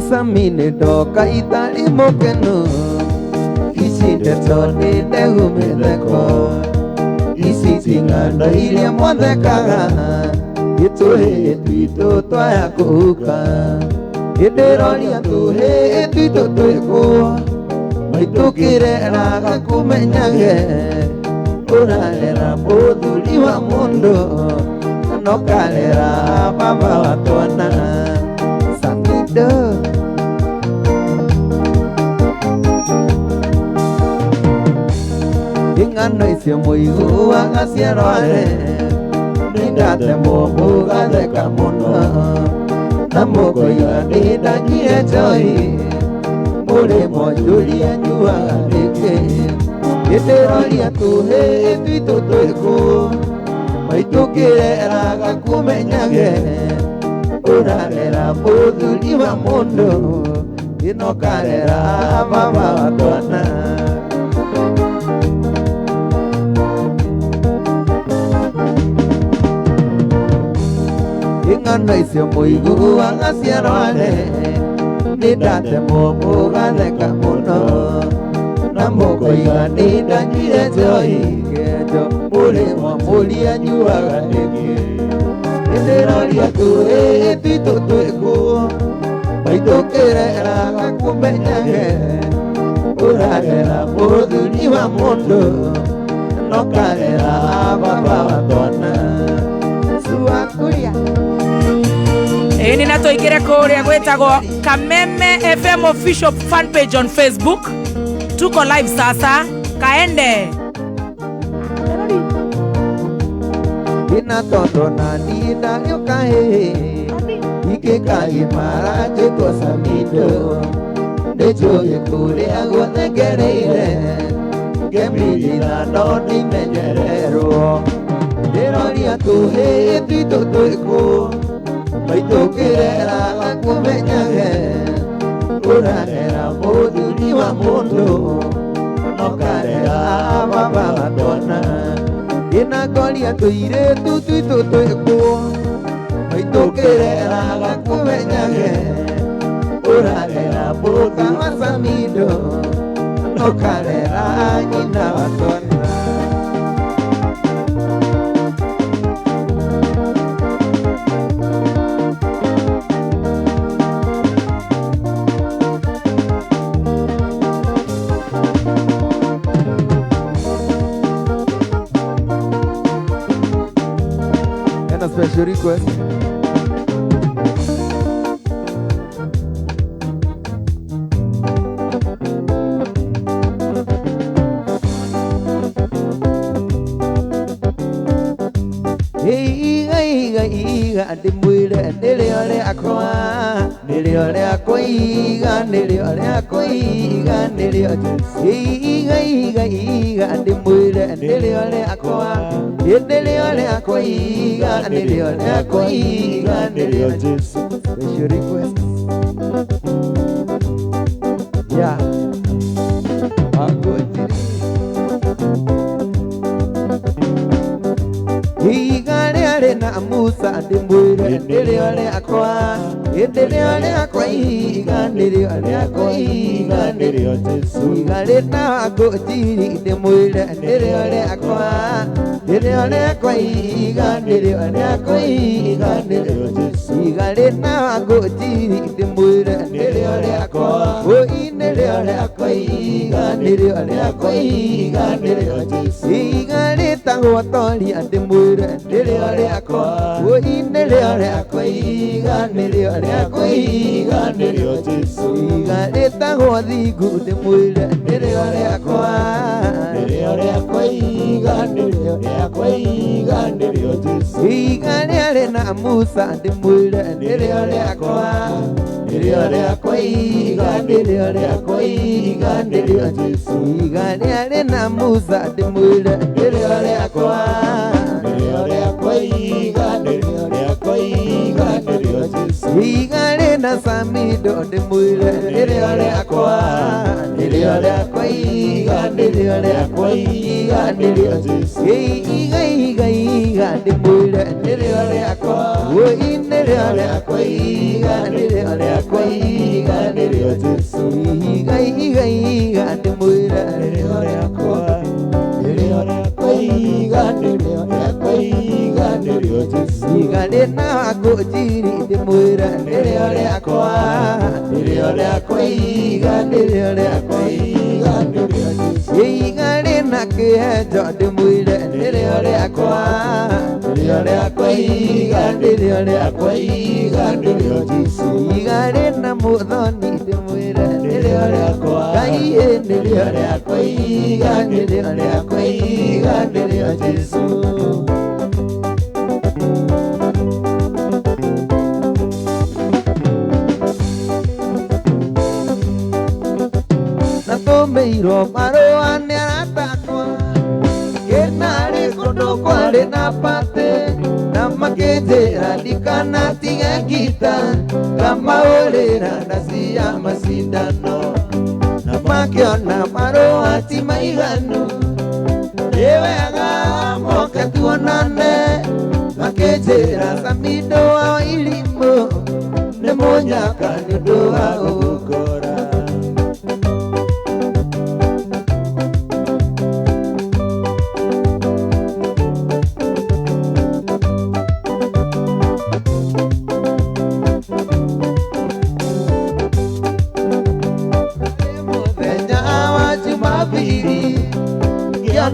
Samidoh kaitali mokenu isi detoni dehume deko isi tinganda ilia mwandekaga itohe tuito toya kuka idirolia tuhe tuito tuiko maitukire raga kumenyage uralera poduli wa mundo nokalera baba watona Samidoh ingano isio muigu agasiarware nindate mungu gatheka muno na mukoiga ndindakire njoi muri mojuria nyuaga rĩngĩ ndiroria tuhe tuito twiku maitukire raga kumenyage urarera muthuri wa mundu inokarera baba watwana ingano icio muigu agaciarware nindate mungu gatheka muno na mukoiga ndindakire njoi Kihenjo muri mwamuria nyuaga rĩngĩ ndiroria tuhe tuito twiku maitukire raga kumenyage urarera muthuri wa mundu nokarera baba watwana suakuria ninatoikire kuria gwetagwo Kameme FM official fan page on Facebook. Tuko live sasa, kaende ina tondo na nida yokahe ike kai maraje ko Samidoh dejo yekure agone gereire gemidina no ni mejerero deroria tuhe tuito tuiko maitukire raga kumenyage urarera muthuri wa mundu nokarera baba watwana inakoria tuiretu tuito tuiko maitukire raga kumenyage urarera muka wa Samidoh nokarera nyina watwana special request. Iga ndimwire niliole akwa niliole akoiga niliole akoiga niliole iga ndimwire niliole akwa niliole akoiga niliole akoiga niliole special request. Yeah. Igare na Musa ndimwire ndiriole akwa ndiriole akwa iga ndiriole akwa iga ndiriole Jesu igare na gojiri ndimwire ndiriole akwa ndiriole akwa iga ndiriole akwa iga ndiriole Jesu igare na gojiri ndimwire ndiriole akwa o ndiriole akwa iga ndiriole akwa iga ndiriole Jesu igare tangwa tori ndimwire ndiriole akwa o ndiriole akwa iga ndiriole akwa iga ndiriole Jesu igare tangwa thigu ndimwire ndiriole akwa ndiriole akwa iga ndiriole akwa iga ndiriole Jesu igare na Musa ndimwire ndiriole akwa ndiriole akwa iga ndiriole akwa iga ndiriole Jesu igare na Musa ndimwire ndiriole akwa ndiriole akwa iga ndiriole akwa iga ndiriole Jesu igare na Samidoh ndimwire ndiriole akwa ndiriole akwa iga ndiriole akwa iga ndiriole Jesu iga ndimwire ndiriole akwa nĩrĩo rĩakwa iga nĩrĩo rĩakwa iga nĩrĩo Jesu iga iga iga ndĩmwĩre nĩrĩo rĩakwa nĩrĩo rĩakwa iga nĩrĩo rĩakwa iga nĩrĩo Jesu iga rĩna ngũnjiri ndĩmwĩre nĩrĩo rĩakwa nĩrĩo rĩakwa iga nĩrĩo rĩakwa iga nĩrĩo Jesu iga rĩna kĩhenjo ndĩmwĩre nĩrĩo rĩakwa nĩrĩo rĩakwa iga nĩrĩo rĩakwa iga nĩrĩo Jesu iga rĩna Muthoni ndĩmwĩre nĩrĩo rĩakwa Ngai nĩrĩo rĩakwa iga nĩrĩo rĩakwa iga nĩrĩo Jesu Natũmĩirwo marũa nĩ aratakwa kenarĩ kũndũ kwarĩ na patĩ na makĩnjĩra ndikanatige ngita ngamaũrĩra ndaci ya macindano na makĩona marũa ti maiganu nĩ wega moke tuonane makĩnjĩra Samidoh wa irimũ nĩ mũnyaka nĩ ũndũ wa ũgũkora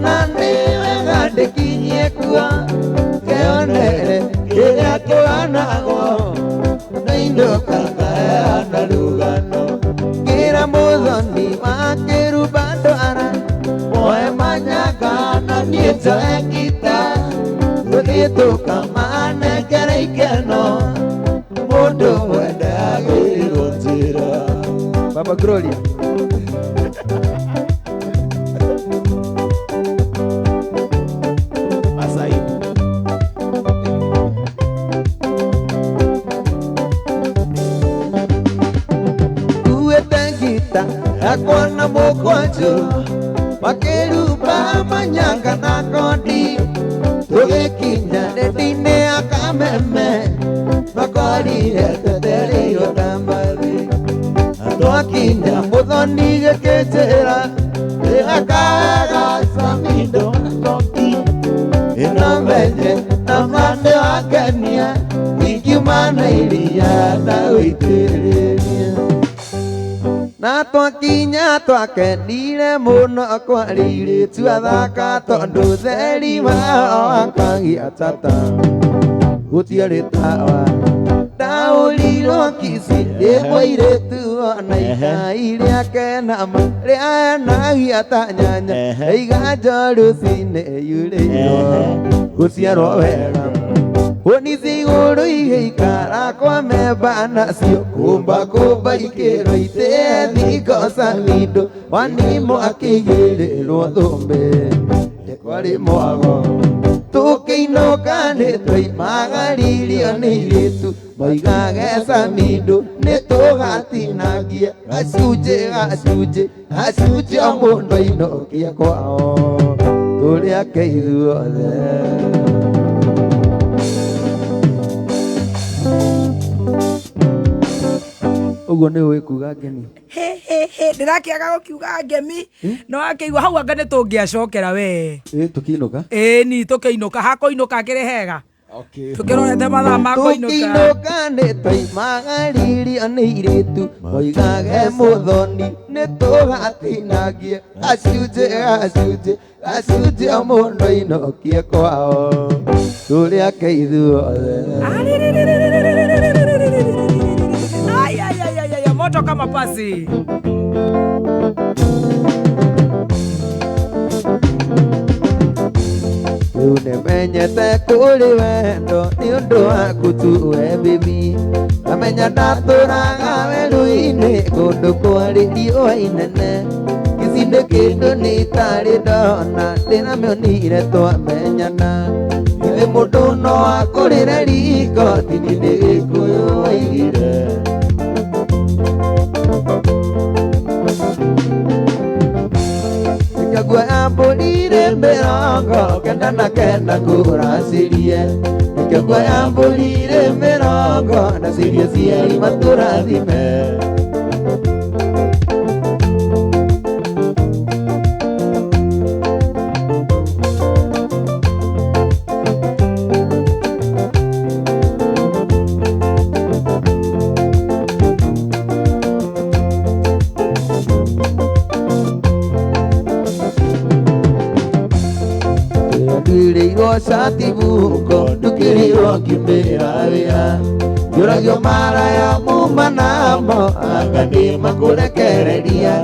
Nani wega ndĩkinyie kuo kĩonere kĩrĩa kĩwanagwo ndainũka ngaheana rũgano ngĩra Muthoni Wakirumba ndwara moe manyanga na niĩ njoe ngita gũthiĩ tũkamanengere ikeno mũndũ wende agĩrĩrwo njĩra Baba Gloria Akona mũkwanjũ Wakirumba manyanga na kondi tũgĩkinya ndendi-inĩ ya Kameme makorire twetereirwo ta mbathi twakinya Muthoni gĩkĩnjĩra ĩgakaga Samidoh na kondi ĩno menye na mande wakenia ingiuma na iria ndagũitĩrĩria Na twakinya twakenire mũno kwarĩirĩtu athaka tondũ theri wao wakagia tata gũtiarĩ tawa ndaũrirwo kici ndĩmũirĩtu ona igai rĩake nama rĩaenagia ta nyanya iga njorũci-inĩ yurĩirwo gũciarwo wega Onisi igũrũ igĩikara kwa memba nacio kũmba kũmba ikĩro itĩe thingo Samidoh wanimo akĩigĩrĩrwo thũmbĩ kwarĩ mwago tũkĩinũka nĩ twaimagaririo nĩ airĩtu moigage Samidoh nĩ tũgatinangie gacunjĩ gacunjĩ gacunjĩ o mũndũ ainũkie kwao tũrĩake ithuothe Ugo nĩ ũĩ kuga ngemi ndĩrakĩaga gũkiuga ngemi no akĩigua hau anga nĩ tũngĩacokera we tũkĩinũka ni tũkĩinũka hakũinũka kĩrĩ hega tũkĩrorete mathaa ma kũinũka tũkĩinũka nĩ twaimagaririo nĩ airĩtu moigage Muthoni nĩ tũgatinangie gacunjĩ gacunjĩ gacunjĩ o mũndũ ainũkie kwao tũrĩake ithuothe moto kama pasi rĩu nĩmenyete kũrĩ wendo nĩ ũndũ waku tu we baby amenya ndatũraga werũ-inĩ kũndũ kwarĩ riũa inene ici nĩ kĩndũ nĩ itarĩ ndona ndĩramĩonire twamenyana ithe mũndũ no akũrĩre riko tini nĩ gĩkũyũ waigire Guaya mbũrire mĩrongo kenda na kenda kũracĩrie Nĩkĩo guaya mbũrire mĩrongo cirio ciari matũrathime. Nduĩrĩirwo cati muko ndukĩrĩirwo ngiumĩra wĩra njũragio maraya muma namo anga nĩmakũrekereria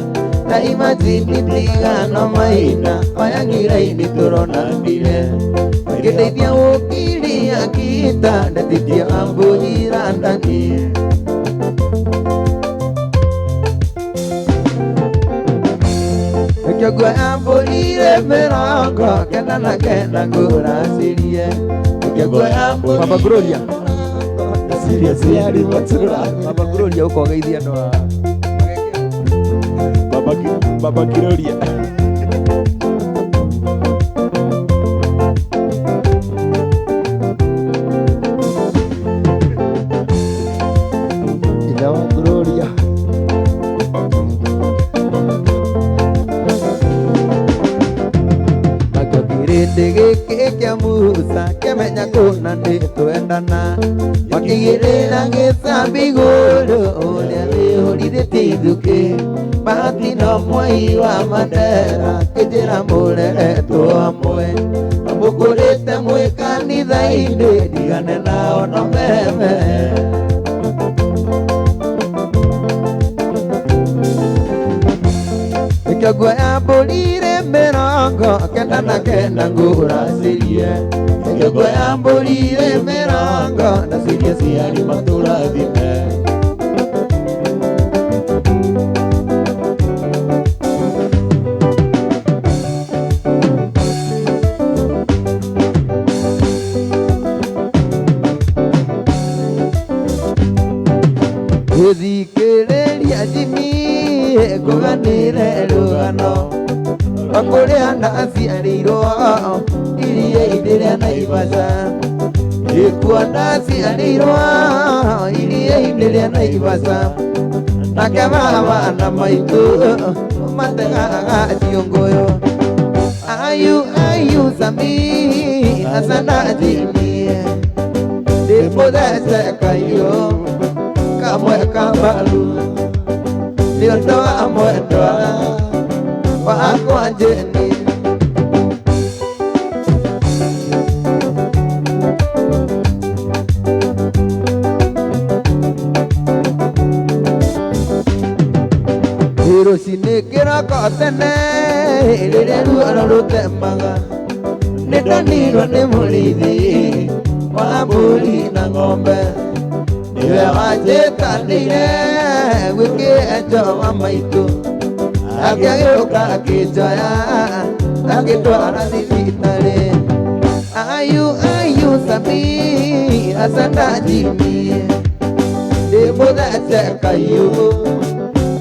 na imagine ndigano maina maya ng'ira-inĩ tũronanire ngĩndeithia gũkiria kita ndetithia ambũnyira ndani Kĩongo ambũrire mĩrongo kenda na kenda ngũracirie Kĩongo ambũrire Baba Gloria Ciria ciari matũrathime Baba Gloria ũkogeithia andũ Baba Gloria Ila wa Gloria Gĩkĩ kĩa Musa kĩmenya kũna nĩtwendana makĩgĩrĩra gĩcambi igũrũ ũrĩa wĩhũrithĩtie ithukĩ Bahati no mwai wa Mandera kĩnjĩra mũreretwo hamwe mũkũrĩte mwĩ kanitha-inĩ ndigane nao no meme Kĩongo ambũrire mĩrongo kenda na kenda ngũracirie Kĩongo ambũrire mĩrongo na ciria ciari matũrathime Gũthikĩrĩria Jimmy ngũganĩre rũgano Kũrĩa ndaciarĩirwo iria-inĩ rĩa Naivasha Gĩkuo ndaciarĩirwo iria-inĩ rĩa Naivasha Nake baba na maitũ mategaga ciũngũyũ Ayu Sami asana Jimmy ndĩmũthece kahiũ kamwe kambaru nĩũndũ wa mwendwa wakwa Jeni rũcinĩ kĩroko tene rĩrĩa ruoro rũtemaga nĩndanirwo nĩ mũrĩithi wa mbũri na ng'ombe niwe wanjĩtanĩire gwĩ Kihenjo wa maitũ akĩgĩũka akĩnjoya agĩtwara thibitarĩ Ayu Sami asana Jimmy ndĩmũthece kahiũ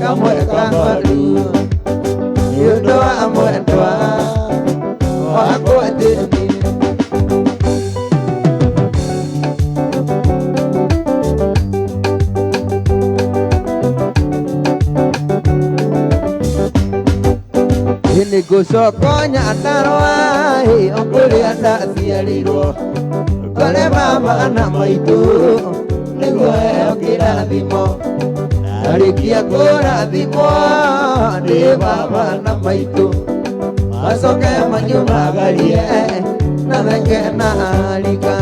kamwe kambaru nĩũndũ wa mwendwa wakwa Jeni Nĩngũcoka Nyandarũa kũrĩa ndaciarĩirwo kũrĩ baba na maitũ nĩguo heo kĩrathimo Narĩkia kũrathimwo nĩ baba na maitũ macoke manyumagarie na thenge na arika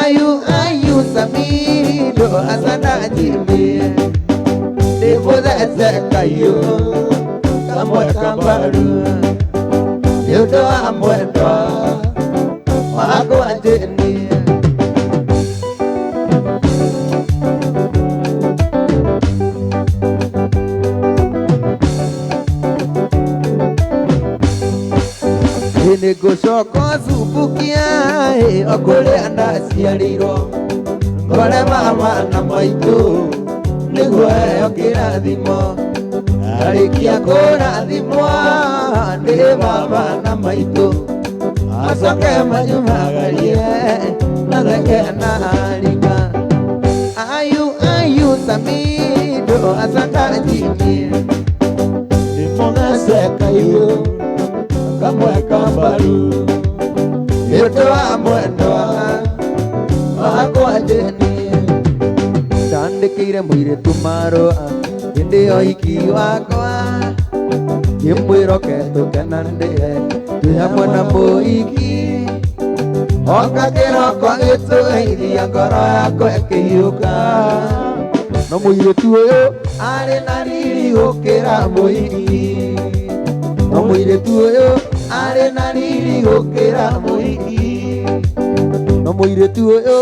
Ayu Samidoh asana Jimmy ndĩmũthece kahiũ kamwe kambaru nĩũndũ wa mwendwa wakwa Jeni Nĩngũcoka Subukia kũrĩa ndaciarĩirwo ngore baba na maitũ nĩguo heo kĩrathimo Narĩkia kũrathimwo nĩ baba na maitũ macoke manyumagarie na thenge na arika moiki Nimogaceka iu Kamweka mbaru Nĩũndũ wa mwendwa wakwa Jeni Ndandĩkĩire mũirĩtu marũa hĩndĩ ya ũhiki wakwa ngĩmwĩra tũkenanĩre twĩ hamwe na mũhiki oka kĩroko gĩtũgeithia ngoro yakwa ĩkĩhiũka no mũirĩtu ũyũ arĩ na riri gũkĩra mũhiki no mũirĩtu ũyũ arĩ na riri gũkĩra mũhiki no mũirĩtu ũyũ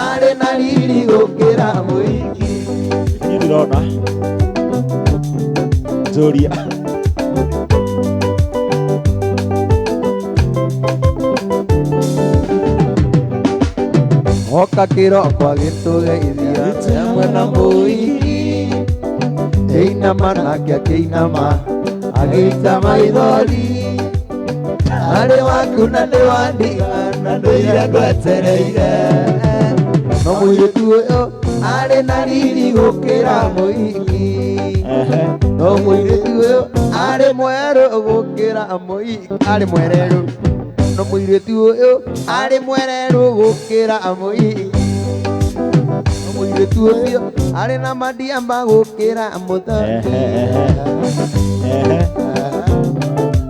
arĩ na riri gũkĩra mũhiki niĩ ndĩrona Zoria oka kĩroko agĩtũgeithia hamwe na mũhiki einama nake akĩinama agĩita maithori arĩ waku na nĩ wandigana ndũire ngwetereire no mũirĩtu ũyũ arĩ na riri gũkĩra mũhiki no mũirĩtu ũyũ arĩ mwerũ gũkĩra mũhiki arĩ mwererũ no mũirĩtu ũyũ arĩ mwererũ gũkĩra mũhiki no mũirĩtu ũcio arĩ na mandiamba gũkĩra Muthoni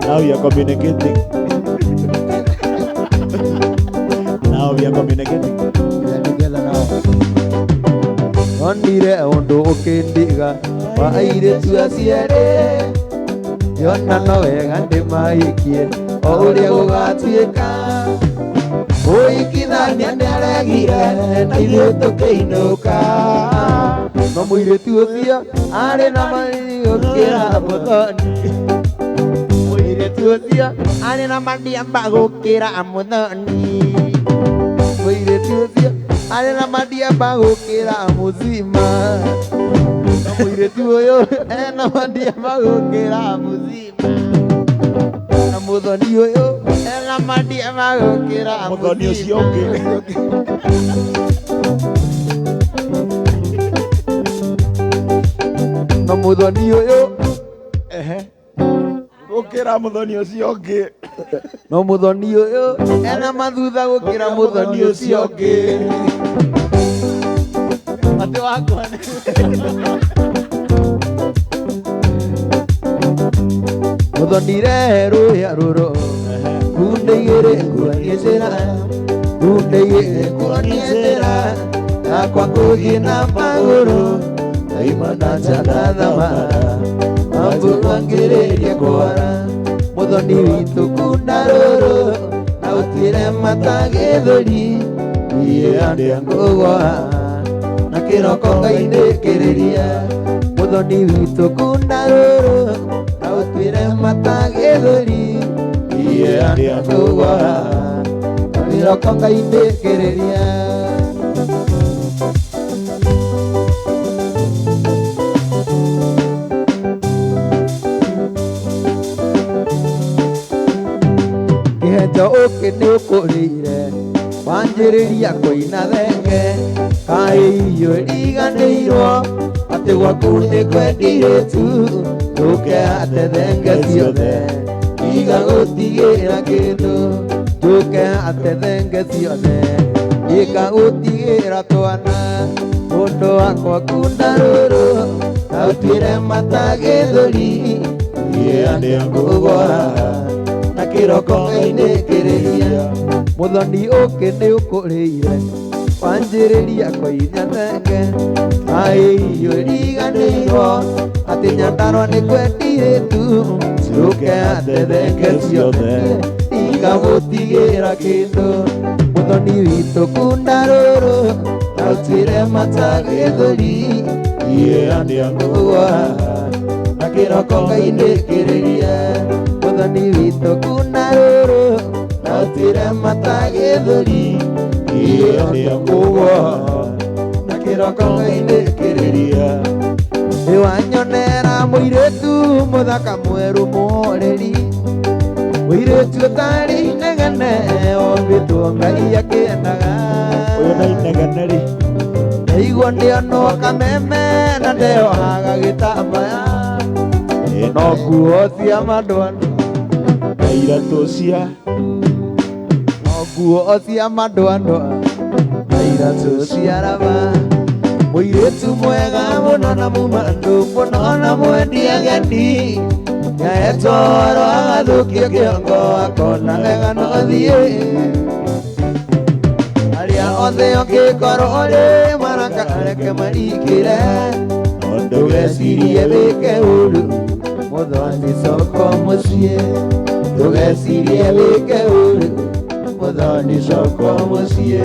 Now we are communicating. Now we are communicating. We are together now. Onire ũndũ ũkĩndiga wa airĩtu acio erĩ yona no wega ndĩmahĩkie o ũrĩa gũgatuĩka mũhikithania nĩaregire na ithuĩ tũkĩinũka no mũirĩtu ũcio arĩ na mariri gũkĩra Muthoni mũirĩtu ũcio arĩ na mandiamba gũkĩra Muthoni mũirĩtu ũcio arĩ na mandiamba gũkĩra mũzima no mũirĩtu ũyũ ena mandiamba gũkĩra mũzima na Muthoni ũyũ ena mandiamba gũkĩra Muthoni ũcio ũngĩ na Muthoni ũyũ gũkĩra Muthoni ũcio ũngĩ no Muthoni ũyũ ena mathutha gũkĩra Muthoni ũcio ũngĩ atĩ wakwa Muthoni rehe rũhĩa rũrũ kunde igĩrĩ ngũranie njĩra kunde igĩrĩ ngũranie njĩra yakwa gũthiĩ na magũrũ daima na njata thamara ambũrangĩrĩrie kwara Muthoni witũ kunda rũrũ na ũtuĩre mata gĩthũri iye andĩa ngũgwa na kĩroko Ngai ndĩkĩrĩria Muthoni witũ kunda rũrũ na ũtuĩre mata gĩthũri iye andĩa ngũgwa na kĩroko Ngai ndĩkĩrĩria Kihenjo ũkĩ nĩ ũkũrĩire wanjĩrĩria kũina thenge kaĩ irio iriganĩirwo atĩ gwaku nĩ kwendirĩtu njũke ate thenge ciothe iga gũtigĩra kĩndũ njũke ate thenge ciothe iga gũtigĩra twana mũndũ wakwa kunda rũrũ na ũtuĩre mata gĩthũri iye andĩa ngũgwa na kĩroko Ngai ndĩkĩrĩria Muthoni ũkĩ nĩ ũkũrĩire wanjĩrĩria kũina thenge kaĩ irio iriganĩirwo atĩ nyandarũa nĩ kwendirĩtu njũke ate thenge ciothe iga gũtigĩra kĩndũ Muthoni witũ kunda rũrũ na ũtuĩre mata gĩthũri iye andĩa ngũgwa na kĩroko Ngai ndĩkĩrĩria Muthoni witũ kunda rũrũ na ũtuĩre mata gĩthũri iye andĩa ngũgwa na kĩroko Ngai ndĩkĩrĩria nĩwanyonera mũirĩtu mũthaka mwerũ mũhoreri mũirĩtu ũtarĩ inegene ombĩtwo Ngai akĩendaga ũyũ na inegene rĩ ndaigua ndĩonwo kameme na ndeyohaga gĩtambaya no nguo cia mandwano na iratũ cia no nguo cia mandwano na iratũ cia raba mũirĩtu mwega mũno na mũmandu mũno na mwendia ageni nyaetoro agathũkia kĩongo akona wega no thiĩ arĩa othe ũngĩkorwo rĩ maraka areke marikĩre ndũgecirie wĩke ũru Muthoni coko mũciĩ ndũgecirie wĩke ũru Muthoni coko mũciĩ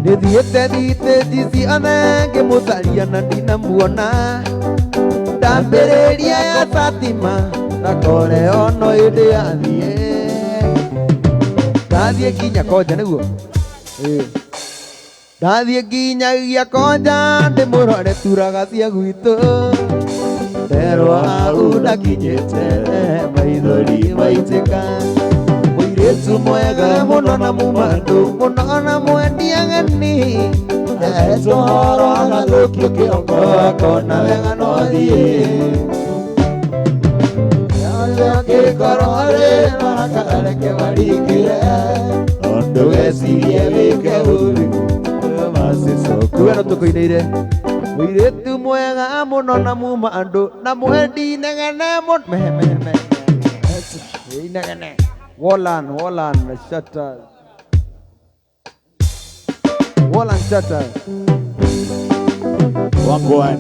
nĩthiĩte thitĩnji ciothe ngĩmũcaria na ndinamuona ndambĩrĩria ya Fatima ndakore ono hĩndĩ yathiĩ ndathiĩ nginya Konja nĩguo ndathiĩ nginyagia Konja ndĩmũrore turaga cia gwitũ nderwo hau ndakinyĩte maithori maitĩka mũirĩtu mwega mũno na mũmandu mũno na mwendia ageni etoro agathũkio kĩongo akona wega no thiĩ ngĩkorwo rĩ maraka areke marikĩre ndũgecirie wĩke ũru kuwe no tũkũinĩire mũirĩtu mwega mũno na mũmandu na mwendi inegene mũno inegene Wallan shutters Wangwan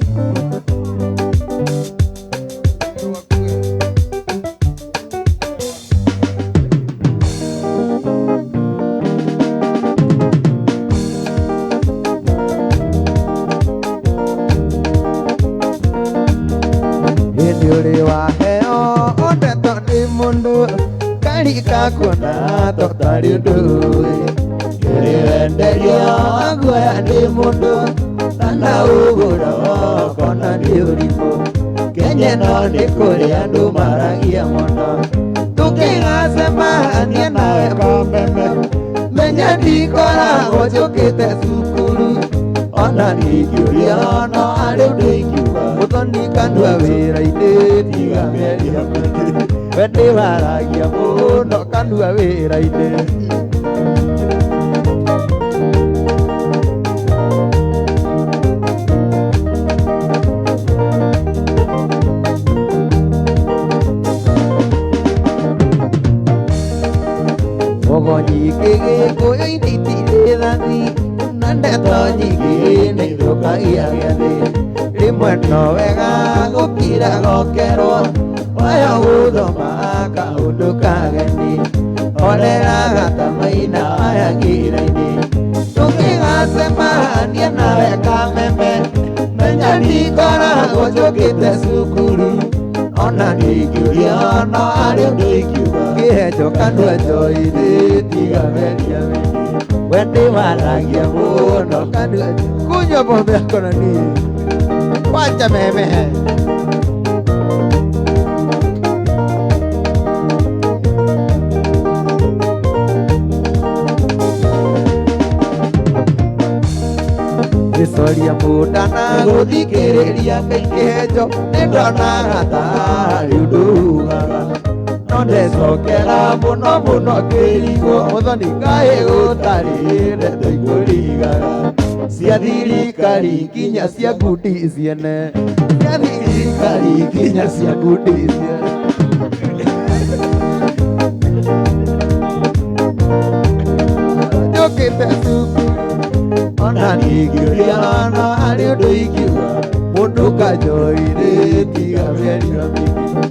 hĩndĩ ũrĩ waheo ũndetwo nĩ mũndũ karika kuona totari ũndũ kĩrĩwenderio guoya nĩ mũndũ tana ũgũra kona nĩ ũrimũ Kenya no nĩ kũrĩ andũ maragia mũno tũkĩgacemania nawe Kameme menya ndikoragwo njũkĩte cukuru ona ningĩũria no arĩ ũndũ ingiuga Muthoni kandua wĩra-inĩ tiga mĩario we ndĩwaragia mũno kandua wĩra-inĩ Ogo nyingĩ gĩkũyũ-inĩ itirĩ thathi na ndeto nyingĩ nĩ ithũkagia gĩathĩ rĩmwe no wega gũkira gokerwo oya gũthoma kaũndũ kageni orera gatamaina aya ngĩra-inĩ tũkĩgacemania nawe Kameme menya ndikoragwo njũkĩte cukuru ona ningĩũria no arĩ ũndũ ingiuga Kihenjo kanua njoĩ-inĩ tiga meria we ndĩwaragia mũno kanua kunywa pombe yako na niĩ wacha memehe gĩcoria mũndana gũthikĩrĩria Kihenjo nĩndonaga tarĩ ũndũ ugaga no ndecokera mũno mũno kĩrigwo Muthoni kaĩ gũtarĩ ndeto ikũrigaga cia thirikari nginya cia ngundi ciene cia thirikari nginya cia ngundi ciene njũkĩte cukuru ona ningĩũria no harĩ ũndũ ingiuga mũndũ kanjoĩ-inĩ tiga mĩario mĩingĩ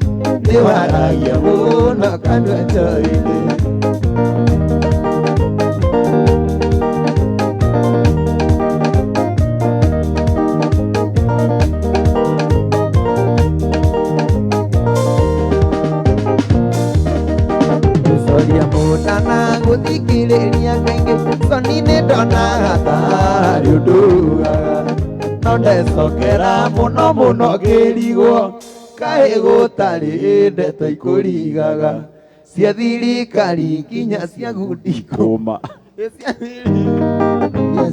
ndĩwaragia mũno kanua njoĩ-inĩ gĩcoria mũndana gũthikĩrĩria kaingĩ Soni nĩndonaga tarĩ ũndũ ugaga no ndecokera mũno mũno ngĩrigwo kaĩ gũtarĩ ndeto ikũrigaga cia thirikari nginya cia gundi Kuma.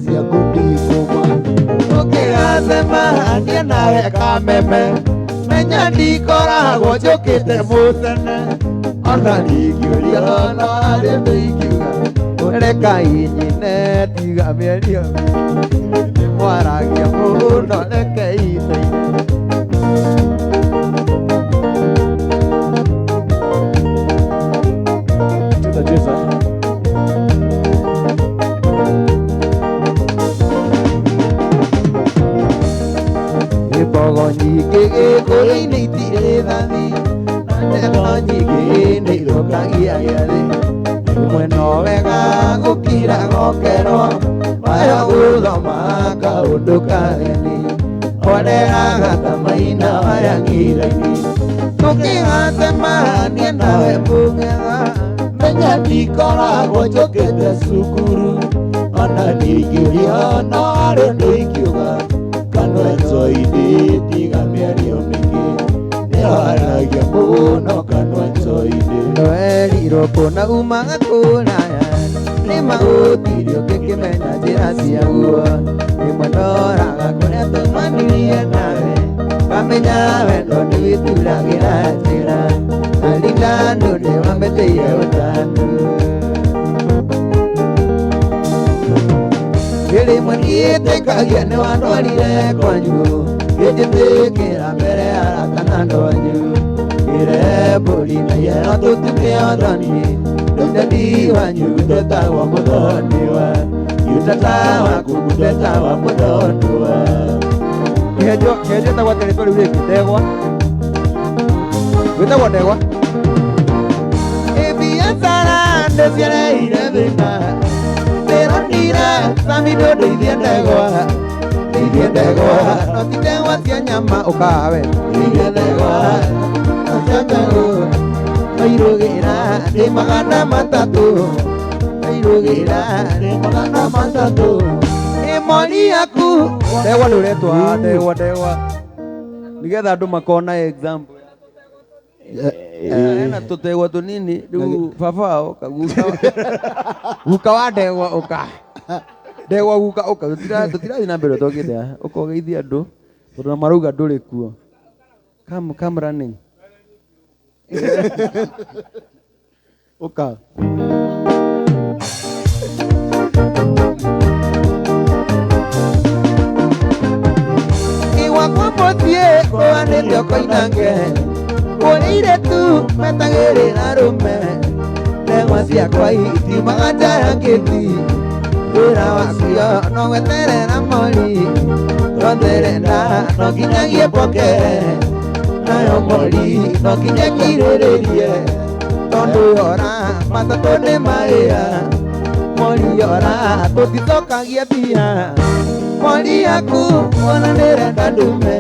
cia gundi kuma ũkĩgacemania nawe kameme menya ndikoragwo njũkĩte mũcene ona ndingĩũria no harĩ ndĩingiuga reka inyine tiga mĩario mwaragia mũno reke iteine Bogo nyingĩ gĩkũyũ-inĩ itirĩ thathi na ndeto nyingĩ nĩ ithũkagia gĩathĩ rĩmwe no wega gũkira gokerwo wayo gũthoma kaũndũ kageni oreraga ta maina waya ng'ira-inĩ tũkĩgacemania nawe mũng'etha menya ndikoragwo njũkĩte cukuru ona ndingĩũria no harĩ ũndũ ingiuga kanwa njoini tiga mĩario mĩingĩ nĩwaragia mũno kanwa njoini noerirwo kũna umaga kũraya nĩma gũtirĩ ũngĩkĩmenya njĩra ciaguo rĩmwe ndoraga kũrĩa tũmanirie nawe ngamenya wendo nĩwĩturagĩra njĩra arindanũ nĩwambeteire ũtandu rĩmwe niĩtĩkagia nĩwandwarire kwanyu gĩnjĩtĩkĩra mbere ya arata na ndonyu ire mbũri na iheo tũtuke othoni ndũndandi wanyu ndetagwo mũthoni wa yutata waku ndetagwo mũthoni wa Kihenjo ĩtagwo atĩ rĩtwa rĩu rĩngĩ ndegwa gwĩtagwo ndegwa ĩbiacara ndĩciareire thĩna Samidoh ndeithia ndegwa no ti ndegwa cia nyama ũkawe ndeithia ndegwa no cia mbegũ wairũgĩra ndĩ magana matatũ wairũgĩra ndĩ magana matatũ ĩ mori yaku ndegwa ndũretwa ndegwa nĩgetha andũ makona example na tũtegwa tũnini rĩu baba oka guka wa ndegwa ũka ndegwa guka ũka tũtirathiĩ na mbere tũkĩte ũka ũgeithie andũ tondũ marauga ndũrĩ kuo come running ũka iwakwa mũciĩ kũhanĩte ũkoinange kũrĩire tu metagĩrĩra rũme ndegwa ciakwa itiumaga nja ya gĩti wĩra wacio no gweterera mori totherenda no nginyagie mbokere nayo mori no nginya ngirĩrĩrie tondũ yora matatũ nĩ marĩa mori yora tũticokagia mbia mori yaku ona nĩrenda ndume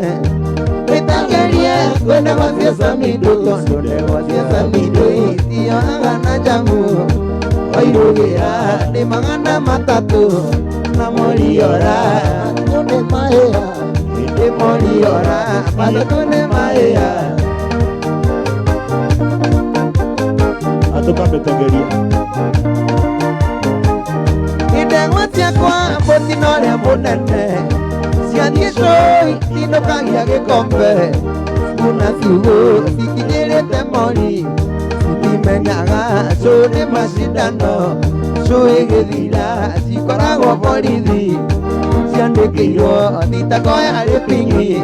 wĩtangĩrie kwenda gwacia Samidoh tondũ ndegwa cia Samidoh itioaga na njamu wairũgĩra nĩ magana matatũ na mori yora matatũ nĩ mahĩa nĩ mori yora matatũ nĩ mahĩa atũkambetengeria ndegwa ciakwa mũtino ũrĩa mũnene ciathiĩ cũi cindũkagia gĩkombe kuna ciugũ cikinyĩrĩte mori citimenyaga cũũ nĩ macindano cũĩ gĩthira cikoragwo borithi ciandĩkĩirwo thitako yarĩ pingi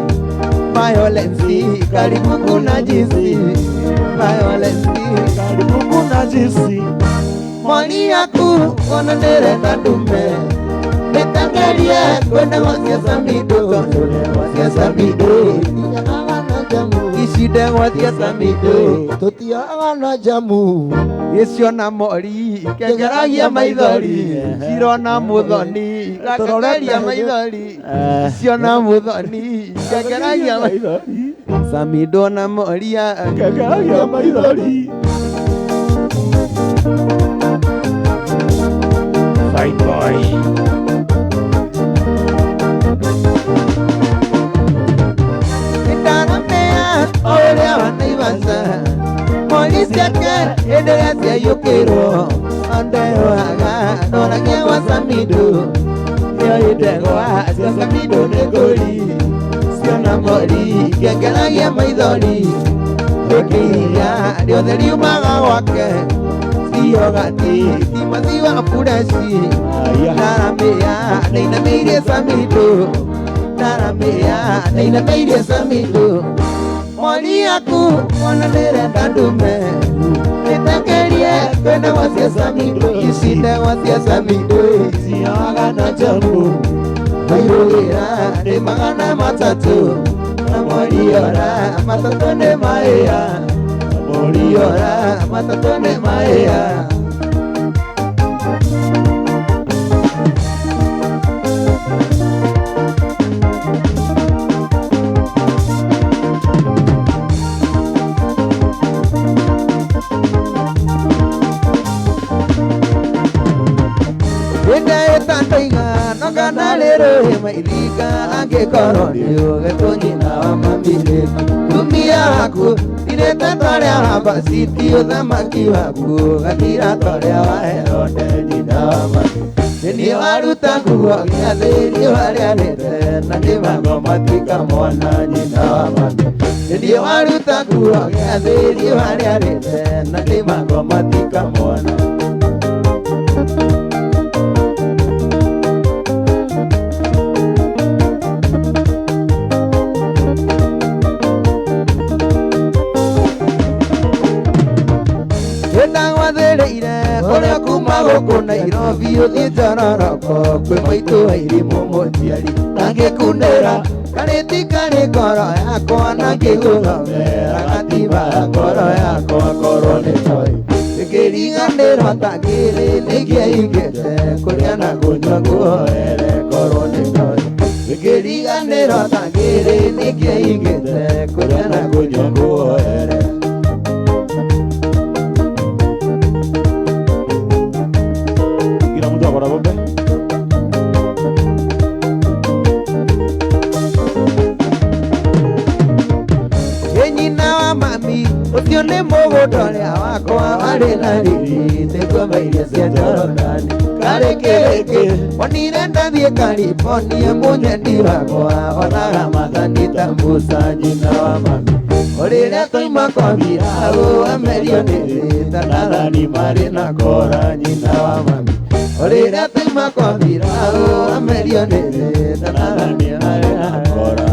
violence karibu kuna jinsi violence karibu kuna jinsi mori yaku ona nĩrenda ndume nĩtangĩrie kwenda gwacia Samidoh tondũ ndegwa cia Samidoh itioaga na njamu ici ndegwa cia Samidoh tũtioaga na njamu gĩciona mori kengeragia maithori cirona Muthoni gakengeria maithori ciona Muthoni kengeragia maithori Samidoh na moria kengeragia maithori Fine boy. Itaramea, olea wa Naivasha. Polisi yake endelea cia yukiro ondewaga noragia wa Samidoh yo itegwa cia Samidoh nĩ ngũri ciona mori kĩangeragia maithori rĩkĩiria rĩothe riumaga gwake ciogati timathi wa bureci naramĩya nĩinamĩirie Samidoh naramĩya nĩinamĩirie Samidoh mori yaku ona nĩrenda ndume nĩtekerie kwenda gwa cia Samidoh ici ndegwa cia Samidoh cioaga na jambu mairũgĩra nĩ magana matatũ na mori ora matatũ nĩ mahĩa mori ora matatũ nĩ mahĩa mailiga angĩkorwo nĩũĩ tũnyina wa mamire tumia waku irĩte twarĩa hambaciti ũthamaki waku gatira twarĩa wa Herode nyina wa mami nĩniĩ waruta nguo gĩathĩri warĩarĩte na ndĩmango matuĩka mwana nyina wa mami nĩniĩ waruta nguo gĩathĩri warĩarĩte na ndĩmango matuĩka mwana Oria kuma gũkũ Nairobi ũthiĩ Njororoko kwĩ maitũ Wairimu mũciari angĩkunĩra karĩti karĩ ngoro yakwa na ngĩgũthomera gatiba ngoro yakwa korwo nĩ toĩ ngĩriganĩrwo ta ngĩrĩ nĩngĩaingĩte kũrĩa na kũnyua nguoere korwo nĩ toĩ ngĩriganĩrwo ta ngĩrĩ nĩngĩaingĩte kũrĩa na kũnyua nguoere Ũcio nĩ mũgũnda ũrĩa wakwa warĩ na riri thĩngoma iria cia Jorodani karĩ kĩrĩkĩ wonire ndathiĩ California mũnyendi wakwa onaga mathani ta Musa nyina wa mami rĩrĩa twaima kwa Firaũ amerio nĩ thĩ Nathani marĩ na Kora nyina wa mami rĩrĩa twaima kwa Firaũ amerio nĩ thĩ Nathani marĩ na Kora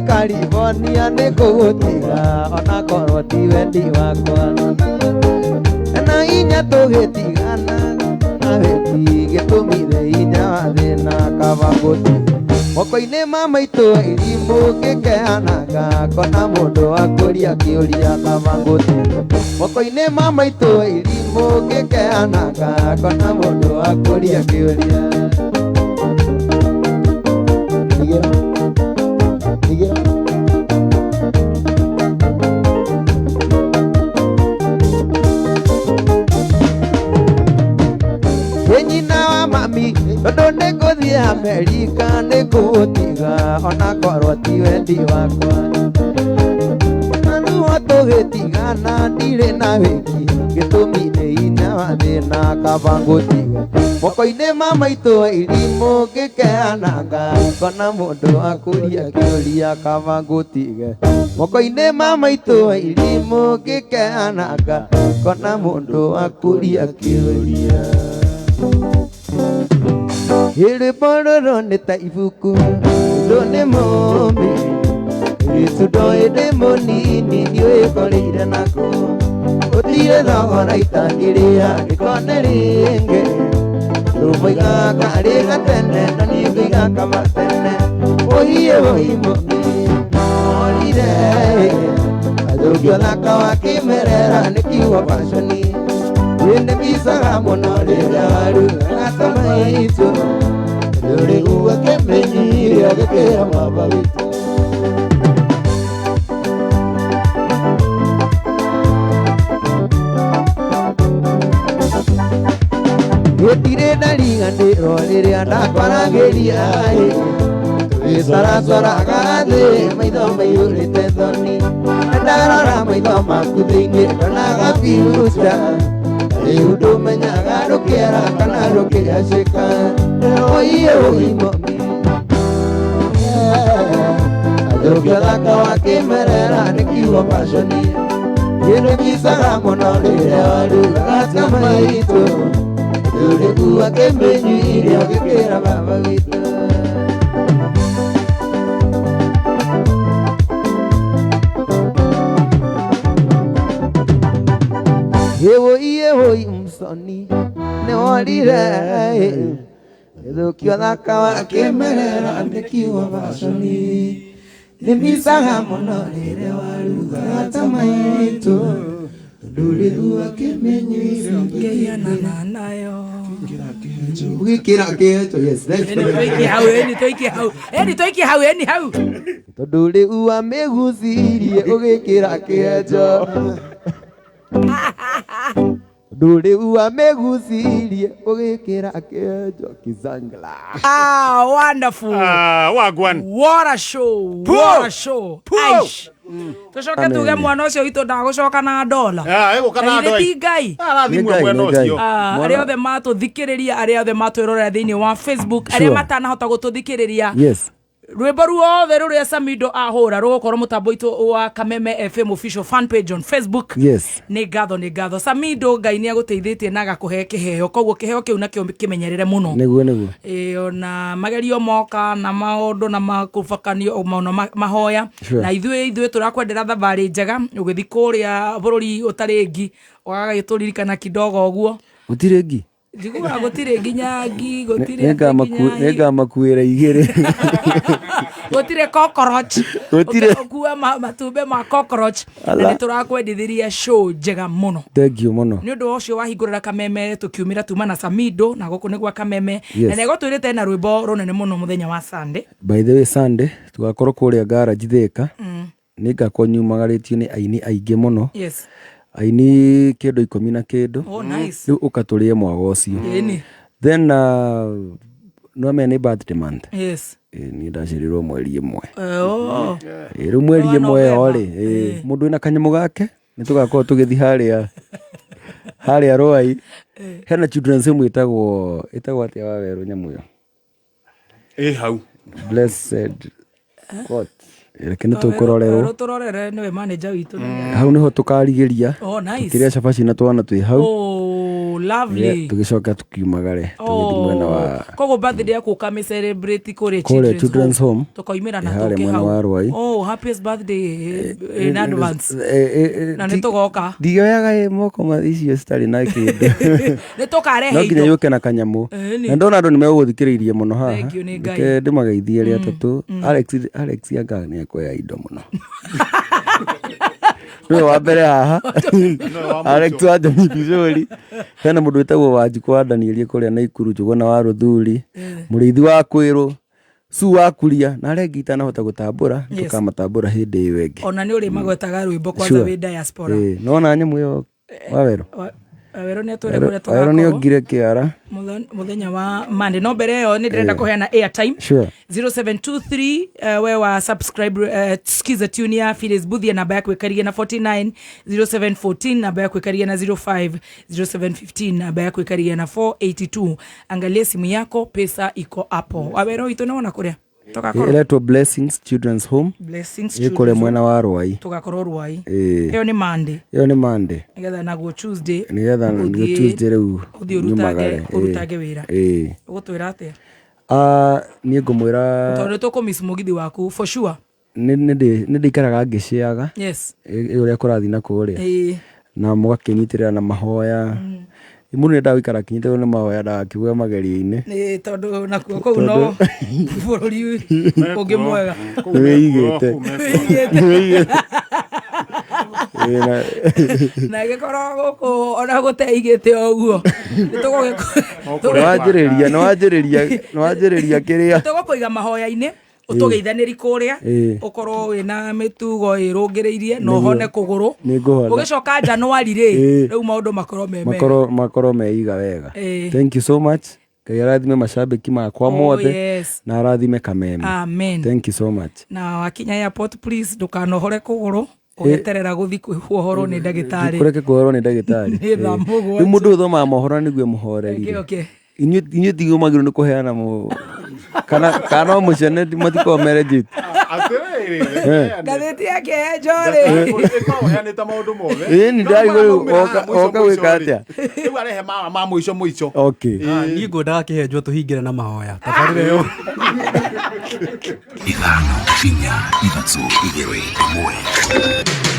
California nĩngũgũtiga ona korwo ti wendi wakwa na inya tũgĩtigana na wendi gĩtũmire inya wa thĩna kaba ngũtiga moko-inĩ ma maitũ Wairimu ngĩkeanaga kona mũndũ wa kũria kĩũria kaba ngũtiga moko-inĩ ma maitũ Wairimu ngĩkeanaga kona mũndũ wa kũria kĩũria tondũ nĩngũthiĩ Amerika nĩngũgũtiga ona korwo ti wendi wakwa na nuo tũgĩtigana ndirĩ na wĩki gĩtũmi nĩ inya wa thĩna kaba ngũtiga moko-inĩ ma maitũ Wairimu ngĩkeanaga kona mũndũ wa kũria kĩũria kaba ngũtiga moko-inĩ ma maitũ Wairimu ngĩkeanaga kona mũndũ wa kũria kĩũria Rĩrĩmbororo nĩ ta ibuku ndũ nĩ mũmbi Yesu ndoĩ ndĩ mũnini ndiũĩkoreire nako ũtire thogora itangĩrĩa gĩkone rĩngĩ tũmoigaga arĩ gatene na niĩ ngũiga kama tene ũhiĩ woimũmi norire athũngĩothaka wa kĩmerera nĩ kiugo baconi Wene bisaga mũno rĩrĩa warugaga ta maitũ ndũrĩgua kĩmenyire agĩkĩra mwamba witũ riganĩro rĩrĩa ndakwaragĩria Sara gathĩ maitho maiyũrĩte thoni ndarora maitho maku thĩinĩ ndonaga biuca rĩu ndũmenyaga rũkĩara kana rũkĩgacĩka oiye ũimomi Ũgĩthaka wa kĩmerera nĩ kiugo paconi Gĩnĩgicaga mũno rĩrĩa warugaga ta maitũ Ndũrĩgua kĩmenyu iria ũgĩkĩra baba witũ Yewo Muthoni nĩ worire Gĩthũkio thaka wa kĩmerera nĩ kiugo paconi Nĩmicaga mũno rĩrĩa warugaga ta maitũ Ndũrĩgua kĩmenyu iria ũgĩkĩra nayo Ũgĩkĩra Kihenjo yes Eni hau Tondũ rĩu wamĩgucirie ũgĩkĩra Kihenjo Dure uamegusirie ugikira Kihenjo kizangla. Wonderful. Wagwan. What a show. What a show. Aish. Tushoke tuge mwana ucio witũ ndagucoka na dola. Ego kana dola. Ngai. Thimwe mwana ucio. Aria othe matũthikĩrĩria, aria othe matwĩrorera thĩinĩ wa Facebook, aria matanahota gũtũthikĩrĩria. Yes. Rwĩmbo ruothe rũrĩa Samidoh ahũra rũgũkorwo mũtambo witũ wa KAMEME FM official fan page on Facebook. Yes. Nĩ ngatho Samidoh Ngai nĩ agũteithĩtie na agakũhe kĩheo, koguo kĩheo kĩu nakĩo kĩmenyerere mũno. Nĩguo. Ona magerio moka na maũndũ na makũbakanio maũndũ mahoya na ithuĩ tũrakwendera thabarĩ njega ũgĩthi kũrĩa bũrũri ũtarĩ ngi ũgagĩtũririkana kidogo ũguo. Gũtirĩ ngi. Njiguaga gũtirĩ nginya ngi, gũtirĩ nega makuĩra igĩrĩ. Gũtirĩ cockroach. Gũtirĩ kuwa matumbĩ ma cockroach. Na nĩtũrakwendithĩria show njega mũno. Thank you mũno. Nĩ ũndũ ũcio wahingũrĩra KAMEME tũkiumĩra tuma na Samidoh na gũkũ nĩ gwa KAMEME. Na nĩgũtwĩrĩte na rwĩmbo rũnene mũno mũthenya wa Sunday. By the way Sunday tugakorwo kũrĩa garage Thika. Nĩngakorwo nyumagarĩtio nĩ aini aingĩ mũno. Yes. Aini kĩndũ 10 na kĩndũ. Oh nice. Rĩu ũkatũrĩe mwago ũcio. Then no me nĩ birthday month. Yes. Ni ndacirirwo mweri ĩmwe. Rĩu mweri ĩmwe orĩ mũndũ ena kanyamũ gake nĩ tugakorwo tũgĩthi harĩa Rwai. Hena children's home ĩtagwo atĩa wa werũ nyamũ ĩyo. Hau. Blessed God. Rekene tũkũrorerwo. Tũrorere nĩwe manager witũ. Hau niho tukarigĩria. Oh nice. Kĩrĩa cabaci na twana twĩ hau. Oh lovely. Tũgĩcoka tukiumagare tũgĩthi mwena wa. Koguo birthday yaku kame celebrate kũrĩa children's home. Tukoimĩra na tũke hau. Oh happiest birthday in advance. Na nĩtũgoka. Ndioyaga moko icio citarĩ na kĩndũ. Nĩtũkarehe indo. No nginya yũke na kanyamũ. Na ndona andũ nĩmegũthikĩrĩirie mũno haha. Ndĩmageithie arĩa atatũ. Alex yanga nĩakoya indo mũno. Nĩwe wa mbere haha. Alex wa Jamithuri. Hena mũndũ wĩtagwo Wanjikũ wa Danieli kũrĩa Naikuru Njũgũna wa Rũthuri. Mũrĩithi wa Kwĩrũ. Su wa Kuria na arĩa ngita nahota gũtambũra tũkamatambũra hĩndĩ ĩyo ĩngĩ. Ona nĩ ũrĩ magwetaga rwĩmbo kwanza wĩ diaspora. Nona nyamũ ĩyo Wawerũ. Wawerũ nĩ atwĩre kũrĩa tũgakorwo. Wawerũ nĩ ongire kĩara. Muthenya wa Monday no mbere ĩyo nĩ ndĩrenda kũheana airtime. 0723 we wa subscribe skiza tune ya Philis Buthia namba yako ĩkarigie na 49 0714 namba yako ĩkarigie na 05 0715 namba yako ĩkarigie na 482. Angalia simu yako, pesa iko hapo. Wawerũ itu naona kũrĩa Eletro Blessings Children's Home. Blessings Children's mwena wa Rwai. Tugakorwo Rwai. Iyo ni Monday. Nigetha naguo Tuesday. Nigetha naguo Tuesday rĩu nyumagare. Urutage wĩra. Ũgũtwĩra atĩa? Niĩ ngũmwĩra tondũ tũkũmiss mũgithi waku for sure. Nĩ ndĩikaraga ngĩciaga. Yes. Ũrĩa kũrathi na kũrĩa. Na mũgakĩnyitĩrĩra na mahoya. Mũndũ nĩ ndagũikara kinyitĩrwo nĩ mahoya ndagakĩgũa magerio-inĩ. Nĩ tondũ nakuo kũu no bũrũri ũngĩ mwega. Wĩigĩte. Na gĩkorwo gũkũ ona gũteigĩte ũguo. Nĩwanjĩrĩria kĩrĩa. Tũgũkũiga mahoya-inĩ. Ũtũgeithanĩri kũrĩa ũkorwo wĩna mĩtugo ĩrũngĩrĩirie no hone kũgũrũ ũgĩcoka Januari rĩ rĩu maũndũ makorwo meiga wega. Thank you so much. Ngai arathime mashabiki makwa mothe na arathime Kameme. Amen. Thank you so much. Na wakinya airport please ndukanohore kuguru ugeterera guthi kuohoro ni ndagitari. Kureke kuohoro ni ndagitari. Ni mundu uthoma mohoro niguo muhoreri. Okay. Inyu tigo magiru ni kuheana mu kana mucene matikomere jitu. Gatheti ya Kihenjo ri. Heanite maundu mothe. Ni ndari oka wika atia. Riu arehe ma muico. Okay. Ni ngwendaga Kihenjo tuhingire na mahoya. Tabarire yo. Ithano, inya, ithatũ, igĩrĩ, ĩmwe.